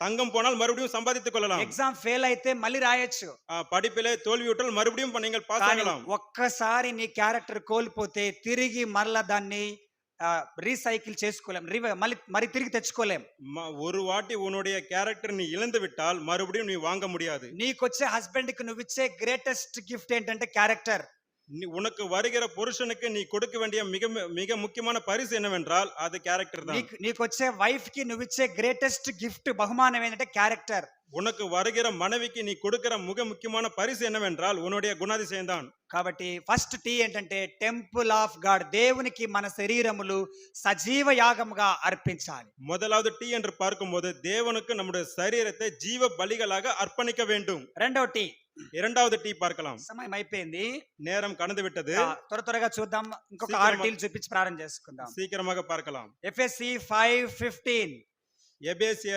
தங்கம் போனால் மறுபடியும் சம்பாதித்துக் கொள்ளலாம். ఎగ్జామ్ ఫెయిల్ అయితే మళ్ళీ రాయొచ్చు. படிப்பிலே தோல்வியுற்றால் மறுபடியும் நீங்கள் பாஸ் కానీ ஆகலாம். ఒక్కసారి నీ క్యారెక్టర్ కోల్పోతే తిరిగి మరలా దాన్ని రీసైకిల్ చేసుకోలేం, మరి తిరిగి తెచ్చుకోలేం. ஒரு வாட்டி உன்னுடைய கேரக்டர் நீ இழந்து விட்டால் மறுபடியும் நீ வாங்க முடியாது. నీకొచ్చే హస్బెండ్ కి నువ్వు ఇచ్చే గ్రేటెస్ట్ గిఫ్ట్ ఏంటంటే క్యారెక్టర్. உனக்கு வருகிற புருஷனுக்கு நீ கொடுக்க வேண்டிய மிக மிக முக்கியமான பரிசு என்னவென்றால் அது கேரக்டர் தான். నీకొచ్చే వైఫ్ కి నువ్వు ఇచ్చే గ్రేటెస్ట్ గిఫ్ట్ బహుమానం ఏంటంటే క్యారెక్టర్. உனக்கு வருகிற மனைவிக்கு நீ கொடுக்கிற மிக முக்கியமான பரிசு என்னவென்றால் உன்னுடைய குணாதிசயம் தான். కాబట్టి ఫస్ట్ టీ ఏంటంటే టెంపుల్ ఆఫ్ గాడ్, దేవునికి మన శరీరములు సజీవ యాగముగా అర్పించాలి. முதலாவது టీ என்று பார்க்கும்போது தேவனுக்கு நம்முடைய சரீரத்தை ஜீவ பலிகளாக அர்ப்பணிக்க வேண்டும். రెండో టీ, இரண்டாவது టీ பார்க்கலாம். సమయం అయిపోయింది, நேரம் கடந்து விட்டது. త్వరగా చూద్దాం. ఇంకొక 6 టీలు చూపించి ప్రారంభం చేసుకుందాం. சீக்கிரமாக பார்க்கலாம். ఎఫెసీ 5:15. எபேசியர்